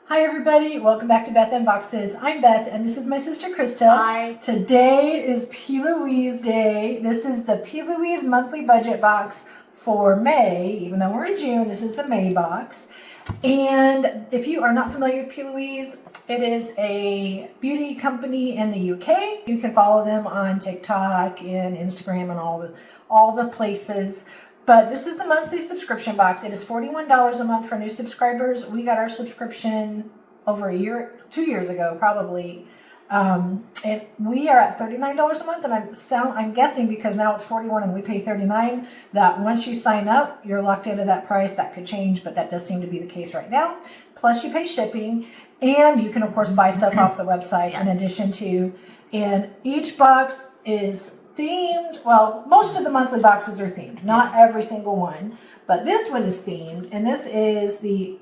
Hi everybody, welcome back to Beth Unboxes. I'm Beth and this is my sister Krista. Hi. Today is p.louise Day. This is the p.louise monthly budget box for May. Even though we're in June, this is the May box. And if you are not familiar with p.louise, it is a beauty company in the UK. You can follow them on TikTok and Instagram and all the places. But this is the monthly subscription box. It is $41 a month for new subscribers. We got our subscription over 2 years ago, probably. And we are at $39 a month. And I'm guessing because now it's $41 and we pay $39, that once you sign up, you're locked into that price. That could change, but that does seem to be the case right now. Plus you pay shipping, and you can of course buy stuff off the website in addition to. And each box is themed. Well, most of the monthly boxes are themed, not every single one, but this one is themed, and this is the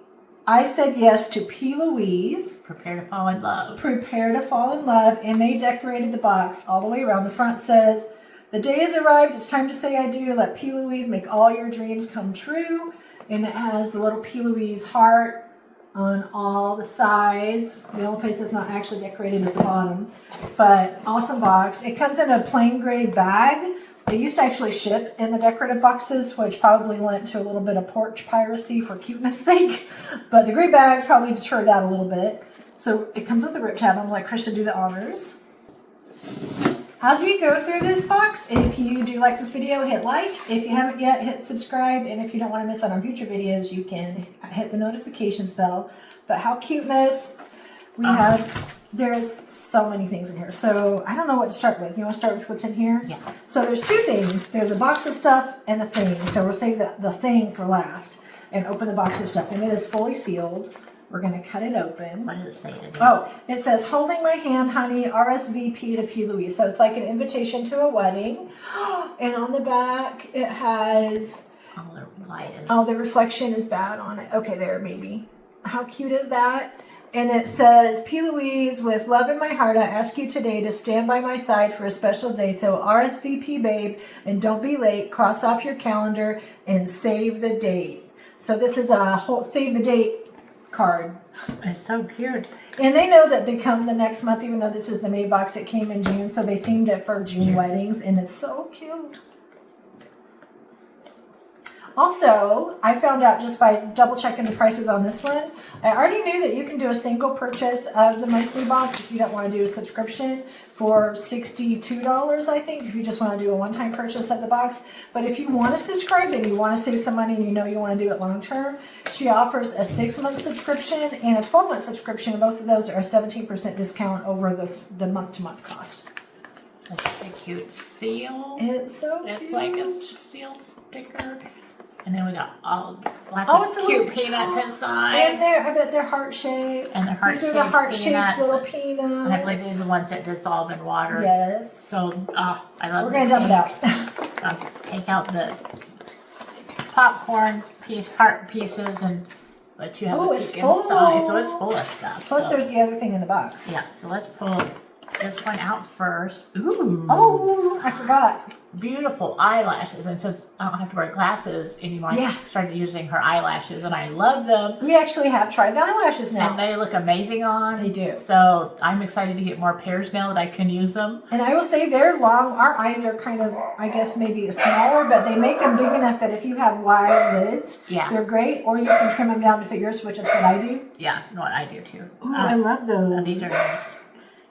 I Said Yes to p.louise. Prepare to fall in love. Prepare to fall in love, and they decorated the box all the way around. The front says, "The day has arrived, it's time to say I do. Let p.louise make all your dreams come true." And it has the little p.louise heart on all the sides. The only place that's not actually decorated is the bottom. But awesome box. It comes in a plain gray bag. They used to actually ship in the decorative boxes, which probably lent to a little bit of porch piracy for cuteness sake. But the gray bags probably deterred that a little bit. So it comes with a rip tab. I'm going to let Krista do the honors. As we go through this box, if you do like this video, hit like. If you haven't yet, hit subscribe. And if you don't want to miss out on future videos, you can hit the notifications bell. But how cuteness we have. There's so many things in here. So I don't know what to start with. You want to start with what's in here? Yeah. So there's two things. There's a box of stuff and a thing. So we'll save the thing for last and open the box of stuff. And it is fully sealed. We're going to cut it open. What does it say today? Oh, it says, "Holding my hand, honey, RSVP to p.louise." So it's like an invitation to a wedding. And on the back, it has... Oh, the light is... Oh, the reflection is bad on it. Okay, there, maybe. How cute is that? And it says, "P.louise, with love in my heart, I ask you today to stand by my side for a special day. So RSVP, babe, and don't be late. Cross off your calendar and save the date." So this is a whole save the date card. It's so cute. And they know that they come the next month, even though this is the May box. It came in June, so they themed it for June weddings, and it's so cute. Also, I found out just by double checking the prices on this one, I already knew that you can do a single purchase of the monthly box if you don't want to do a subscription for $62, I think, if you just want to do a one-time purchase of the box. But if you want to subscribe and you want to save some money and you know you want to do it long-term, she offers a 6-month subscription and a 12-month subscription. Both of those are a 17% discount over the month-to-month cost. It's a cute seal. It's so cute. It's like a sealed sticker. And then we got lots it's of a cute little, peanuts inside. And I bet they're heart-shaped. And they're These are the heart-shaped little peanuts. And I believe these are the ones that dissolve in water. Yes. So, I love. We're going to dump it out. Take out the popcorn heart pieces, but you have a it's peek full. inside, so it's full of stuff. Plus, there's the other thing in the box. Yeah, so let's pull this one out first. Ooh. Oh, I forgot. Beautiful eyelashes, and since I don't have to wear glasses anymore, I started using her eyelashes, and I love them. We actually have tried the eyelashes now. And they look amazing on. They do. So I'm excited to get more pairs now that I can use them. And I will say they're long. Our eyes are kind of, I guess, maybe smaller, but they make them big enough that if you have wide lids, they're great, or you can trim them down to fit yours, which is what I do. Yeah, what I do too. Ooh, I love those. These are nice.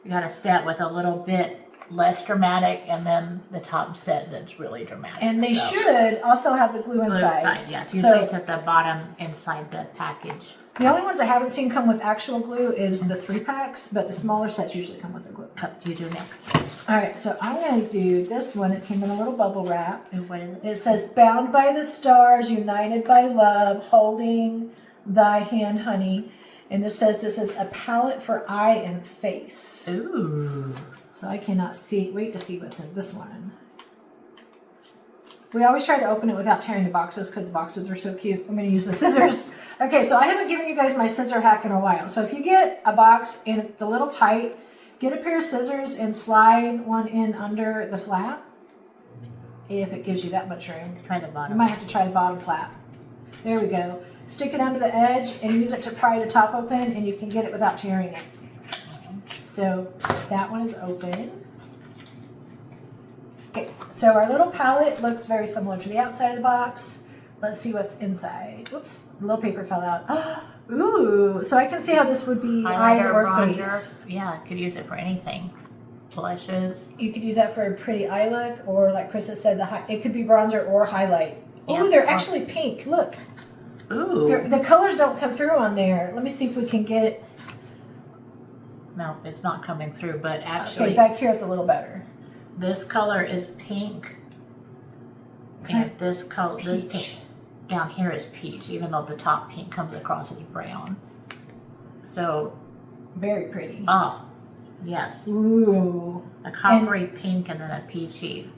You got a set with a little bit less dramatic, and then the top set that's really dramatic. And they should also have the glue inside. Yeah, it's usually it's at the bottom inside the package. The only ones I haven't seen come with actual glue is the 3-packs, but the smaller sets usually come with the glue. What do you do next? All right, so I'm going to do this one. It came in a little bubble wrap. And what is it? It says, "Bound by the stars, united by love, holding thy hand, honey." And this says this is a palette for eye and face. Ooh. So I cannot wait to see what's in this one. We always try to open it without tearing the boxes because the boxes are so cute. I'm going to use the scissors. Okay, so I haven't given you guys my scissor hack in a while. So if you get a box and it's a little tight, get a pair of scissors and slide one in under the flap. If it gives you that much room. Try the bottom. You might have to try the bottom flap. There we go. stick it under the edge and use it to pry the top open, and you can get it without tearing it. So that one is open. Okay, so our little palette looks very similar to the outside of the box. Let's see what's inside. Oops, the little paper fell out. Ooh, so I can see how this would be eyes or face. Yeah, could use it for anything. Blushes. You could use that for a pretty eye look, or like Krista said, it could be bronzer or highlight. Yeah. Ooh, they're actually pink. Look. Ooh. The colors don't come through on there. Let me see if we can get. No, it's not coming through, but actually. Okay, back here is a little better. This color is pink. And this color, this pink down here is peach, even though the top pink comes across as brown. So. Very pretty. Oh, yes. Ooh. A coppery pink and then a peachy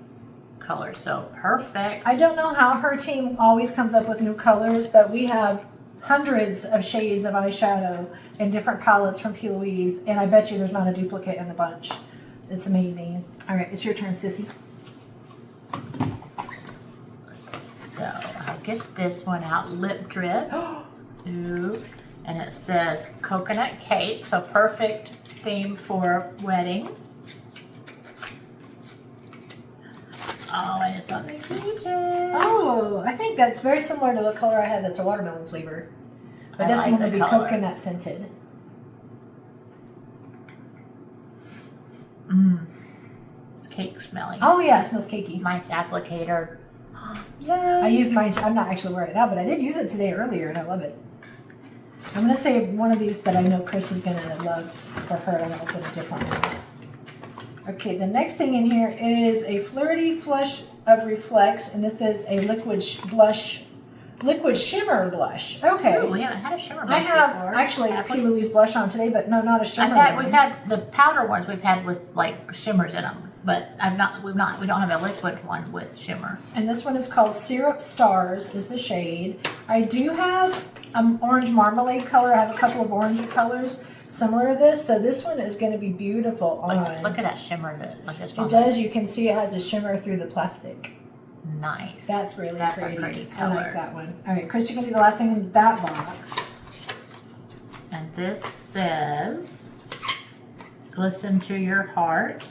color. So perfect. I don't know how her team always comes up with new colors, but we have hundreds of shades of eyeshadow in different palettes from P. Louise, and I bet you there's not a duplicate in the bunch. It's amazing. All right, it's your turn, Sissy. So I'll get this one out. Lip drip. Ooh. And it says coconut cake. So perfect theme for wedding. Oh, and it's on the keychain. Oh, I think that's very similar to the color I had that's a watermelon flavor. But this one would be coconut scented. Mmm. Cake smelling. Oh yeah, it smells cakey. Nice applicator. Yay. I used mine, I'm not actually wearing it now, but I did use it today earlier and I love it. I'm going to save one of these that I know Krista's going to love for her, and I'll put a different one. Okay, the next thing in here is a Flirty Flush of Reflex, and this is a liquid shimmer blush. Okay. Ooh, we haven't had a shimmer blush I have before. actually a P. Louise blush on today, but no, not a shimmer one. We've had the powder ones we've had with like shimmers in them, but we don't have a liquid one with shimmer. And this one is called Syrup Stars is the shade. I do have orange marmalade color. I have a couple of orange colors similar to this, so this one is going to be beautiful on. Look at that shimmer it does. You can see it has a shimmer through the plastic. Nice. That's really That's pretty. a pretty color. I like that one. All right, Krista, can do the last thing in that box. And this says, "Glisten to your heart."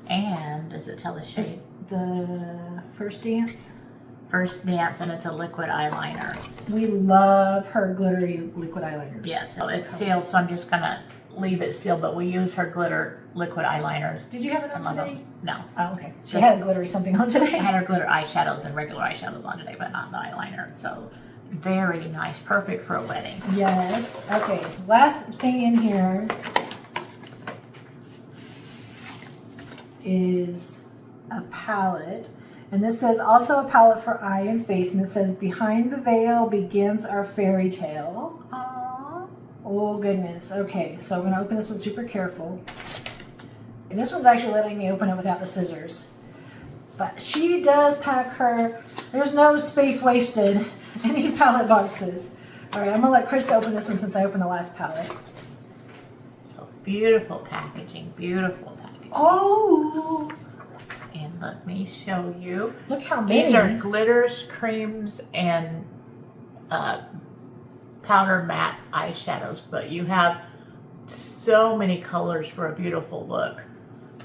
And does it tell the shade? It's the First Dance. First Dance, and it's a liquid eyeliner. We love her glittery liquid eyeliners. Yes, so it's sealed, so I'm just gonna leave it sealed, but we use her glitter liquid eyeliners. Did you have it on today? No. Oh, okay. She had a glittery something on today. I had her glitter eyeshadows and regular eyeshadows on today, but not the eyeliner. So very nice, perfect for a wedding. Yes. Okay, last thing in here is a palette. And this says also a palette for eye and face, and it says behind the veil begins our fairy tale. Aww. Oh goodness. Okay, so I'm gonna open this one super careful. And this one's actually letting me open it without the scissors. But she does pack her, there's no space wasted in these palette boxes. All right, I'm gonna let Krista open this one since I opened the last palette. So beautiful packaging, beautiful packaging. Oh! And let me show you. Look how many. These are glitters, creams, and powder matte eyeshadows, but you have so many colors for a beautiful look.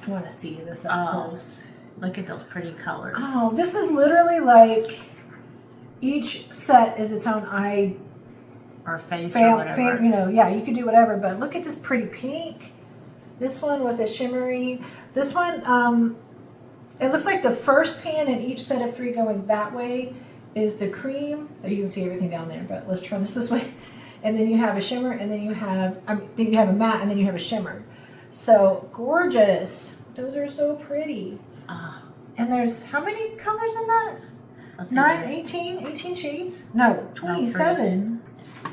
I want to see this up close. Look at those pretty colors. Oh, this is literally like each set is its own eye or face or whatever. You know, yeah, you could do whatever, but look at this pretty pink. This one with a shimmery. This one, it looks like the first pan in each set of 3 going that way is the cream. You can see everything down there, but let's turn this way. And then you have a shimmer, and then you have, then you have a matte, and then you have a shimmer. So gorgeous. Those are so pretty. And there's how many colors in that? 9, 18 shades? No, 27.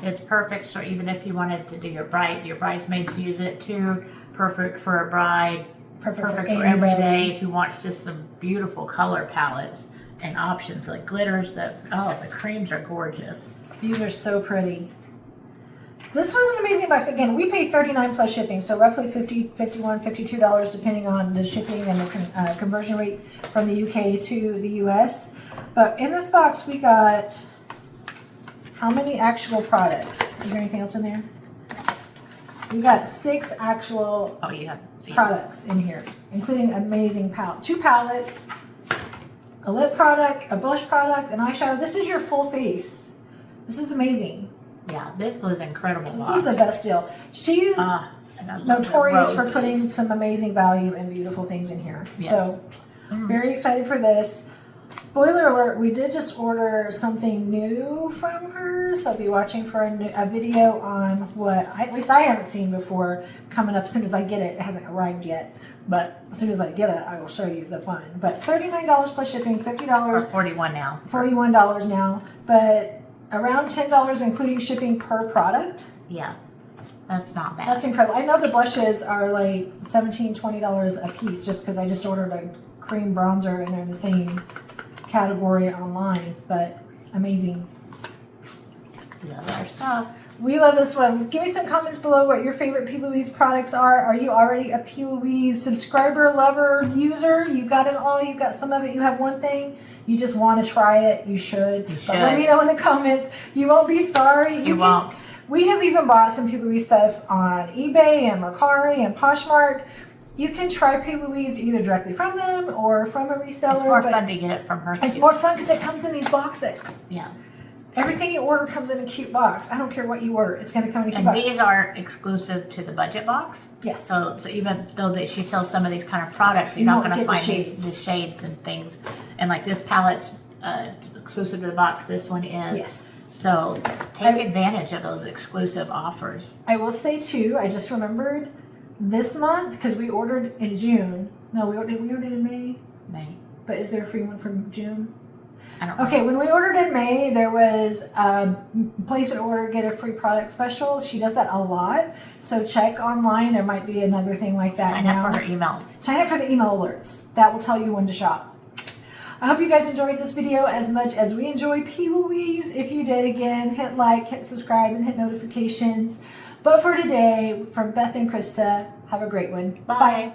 It's perfect for even if you wanted to do your bridesmaids use it too. Perfect for a bride. Perfect for every day who wants just some beautiful color palettes and options like glitters. The creams are gorgeous. These are so pretty. This was an amazing box. Again, we paid $39 plus shipping, so roughly $50, $51, $52 depending on the shipping and the conversion rate from the UK to the US. But in this box we got how many actual products? Is there anything else in there? We got 6 actual products in here, including amazing palette. 2 palettes, a lip product, a blush product, an eyeshadow. This is your full face. This is amazing. Yeah, this was incredible. This was the best deal. She's notorious for putting some amazing value and beautiful things in here. Yes. So very excited for this. Spoiler alert, we did just order something new from her, so I'll be watching for a video on what, at least I haven't seen before, coming up as soon as I get it. It hasn't arrived yet, but as soon as I get it, I will show you the fun. But $39 plus shipping, $50. Or $41 now. $41 now, but around $10 including shipping per product. Yeah, that's not bad. That's incredible. I know the blushes are like $17, $20 a piece just because I just ordered a cream bronzer and they're in the same category online, but amazing. Love our stuff. We love this one. Give me some comments below what your favorite P. Louise products are. Are you already a P. Louise subscriber, lover, user? You got it all. You got some of it. You have one thing. You just want to try it. You should. But let me know in the comments. You won't be sorry. You won't. We have even bought some P. Louise stuff on eBay and Mercari and Poshmark. You can try P. Louise either directly from them or from a reseller. It's more fun to get it from her. It's more fun because it comes in these boxes. Yeah. Everything you order comes in a cute box. I don't care what you order. It's going to come in a cute box. And these are exclusive to the budget box. Yes. So even though she sells some of these kind of products, you're not going to find the shades and things. And like this palette's exclusive to the box. This one is. Yes. So take advantage of those exclusive offers. I will say too, I just remembered this month, because we ordered in June. No, we ordered in May. May. But is there a free one from June? I don't know. Okay, when we ordered in May, there was place an order, get a free product special. She does that a lot. So check online. There might be another thing like that. Sign up for her emails. Sign up for the email alerts. That will tell you when to shop. I hope you guys enjoyed this video as much as we enjoy P. Louise. If you did, again, hit like, hit subscribe, and hit notifications. But for today, from Beth and Krista, have a great one. Bye.